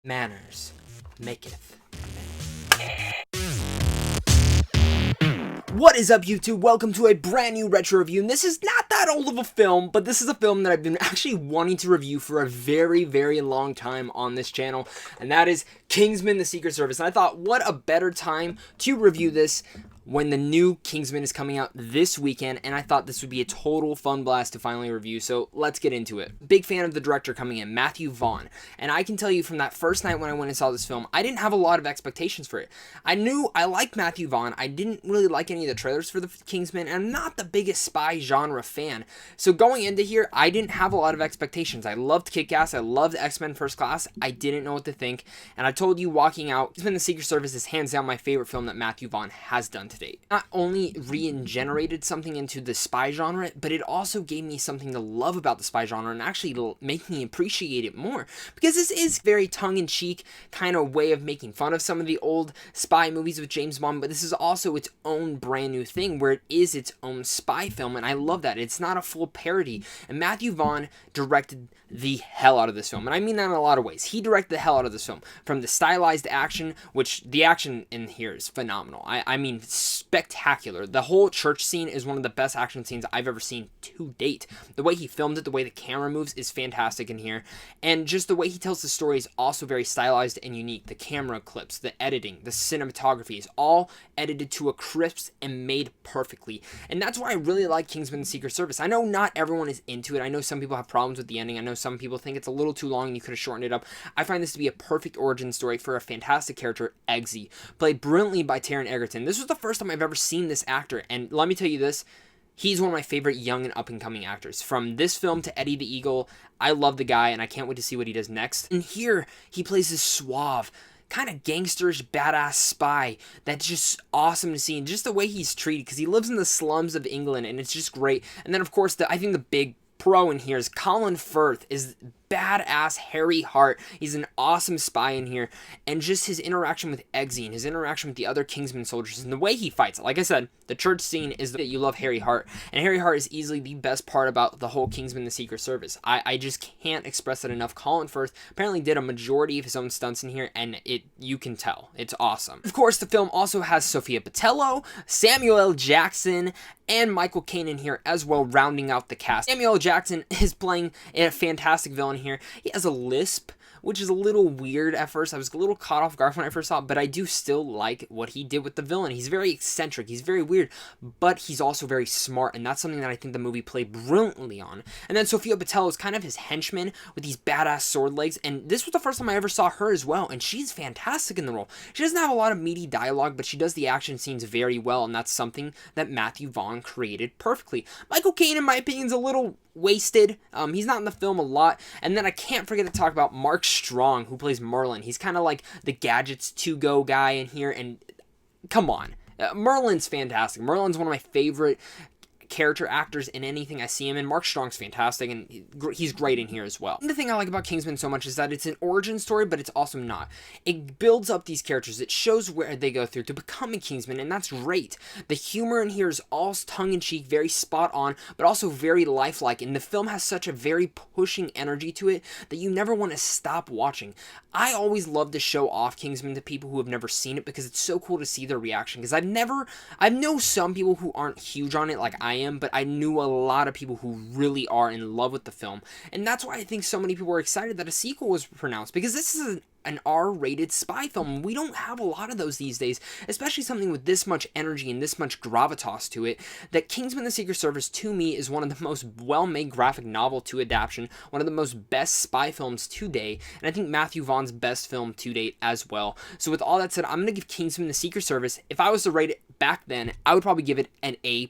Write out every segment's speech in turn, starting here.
Manners maketh. What is up, YouTube? Welcome to a brand new retro review, and this is not that old of a film, but this is a film that I've been actually wanting to review for a very, very long time on this channel, and that is Kingsman: The Secret Service. And I thought, what a better time to review this when the new Kingsman is coming out this weekend, and I thought this would be a total fun blast to finally review, so let's get into it. Big fan of the director coming in, Matthew Vaughn, and I can tell you from that first night when I went and saw this film, I didn't have a lot of expectations for it. I knew I liked Matthew Vaughn. I didn't really like any of the trailers for the Kingsman, and I'm not the biggest spy genre fan, so going into here, I didn't have a lot of expectations. I loved Kick-Ass, I loved X-Men First Class, I didn't know what to think, and I told you walking out, Kingsman: The Secret Service is hands down my favorite film that Matthew Vaughn has done to date. Not only re-generated something into the spy genre, but it also gave me something to love about the spy genre and actually make me appreciate it more, because this is very tongue-in-cheek kind of way of making fun of some of the old spy movies with James Bond, but this is also its own brand new thing where it is its own spy film, and I love that. It's not a full parody, and Matthew Vaughn directed the hell out of this film, and I mean that in a lot of ways. He directed the hell out of this film, from the stylized action, which the action in here is phenomenal. I mean, spectacular. The whole church scene is one of the best action scenes I've ever seen to date. The way he filmed it, the way the camera moves is fantastic in here, and just the way he tells the story is also very stylized and unique. The camera clips, the editing, the cinematography is all edited to a crisp and made perfectly, and that's why I really like Kingsman: The Secret Service. I know not everyone is into it. I know some people have problems with the ending. I know some people think it's a little too long and you could have shortened it up. I find this to be a perfect origin story for a fantastic character, Eggsy, played brilliantly by Taron Egerton. This was the first time I've ever seen this actor, and let me tell you this, he's one of my favorite young and up-and-coming actors. From this film to Eddie the Eagle, I love the guy, and I can't wait to see what he does next. And here, he plays this suave, kind of gangsterish, badass spy that's just awesome to see, and just the way he's treated, because he lives in the slums of England, and it's just great. And then, of course, I think the big pro in here is Colin Firth is badass Harry Hart. He's an awesome spy in here, and just his interaction with Eggsy and his interaction with the other Kingsman soldiers and the way he fights. Like I said, the church scene is that you love Harry Hart, and Harry Hart is easily the best part about the whole Kingsman: The Secret Service. I just can't express it enough. Colin Firth apparently did a majority of his own stunts in here, and you can tell. It's awesome. Of course, the film also has Sophia Boutella, Samuel L. Jackson, and Michael Caine in here as well, rounding out the cast. Samuel L. Jackson is playing a fantastic villain here. He has a lisp, which is a little weird at first. I was a little caught off guard when I first saw it, but I do still like what he did with the villain. He's very eccentric, he's very weird, but he's also very smart, and that's something that I think the movie played brilliantly on. And then Sophia Boutella is kind of his henchman with these badass sword legs, and this was the first time I ever saw her as well, and she's fantastic in the role. She doesn't have a lot of meaty dialogue, but she does the action scenes very well, and that's something that Matthew Vaughn created perfectly. Michael Caine, in my opinion, is a little wasted. He's not in the film a lot. And then I can't forget to talk about Mark Strong, who plays Merlin. He's kind of like the gadgets to-go guy in here, and come on. Merlin's fantastic. Merlin's one of my favorite character actors in anything I see him in. Mark Strong's fantastic, and he's great in here as well. And the thing I like about Kingsman so much is that it's an origin story, but it's also not. It builds up these characters. It shows where they go through to become a Kingsman, and that's great. The humor in here is all tongue-in-cheek, very spot on, but also very lifelike, and the film has such a very pushing energy to it that you never want to stop watching. I always love to show off Kingsman to people who have never seen it, because it's so cool to see their reaction, because I know some people who aren't huge on it like I am, but I knew a lot of people who really are in love with the film, and that's why I think so many people were excited that a sequel was pronounced, because this is an R-rated spy film. We don't have a lot of those these days, especially something with this much energy and this much gravitas to it. That Kingsman: The Secret Service, to me, is one of the most well-made graphic novel to adaptation, one of the most best spy films to date, and I think Matthew Vaughn's best film to date as well. So with all that said, I'm going to give Kingsman: The Secret Service, if I was to rate it back then, I would probably give it an A+.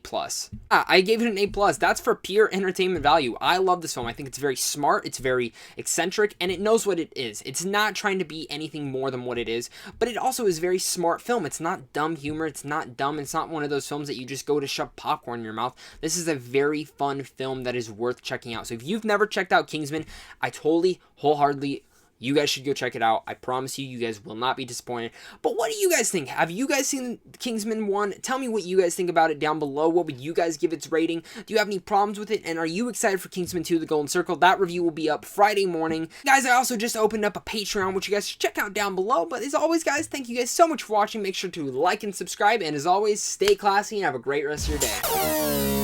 I gave it an A+. That's for pure entertainment value. I love this film. I think it's very smart, it's very eccentric, and it knows what it is. It's not trying to be anything more than what it is, but it also is a very smart film. It's not dumb humor, it's not dumb, it's not one of those films that you just go to shove popcorn in your mouth. This is a very fun film that is worth checking out. So if you've never checked out Kingsman, I totally, wholeheartedly You guys should go check it out. I promise you, you guys will not be disappointed. But what do you guys think? Have you guys seen Kingsman 1? Tell me what you guys think about it down below. What would you guys give its rating? Do you have any problems with it? And are you excited for Kingsman 2, The Golden Circle? That review will be up Friday morning. Guys, I also just opened up a Patreon, which you guys should check out down below. But as always, guys, thank you guys so much for watching. Make sure to like and subscribe. And as always, stay classy and have a great rest of your day.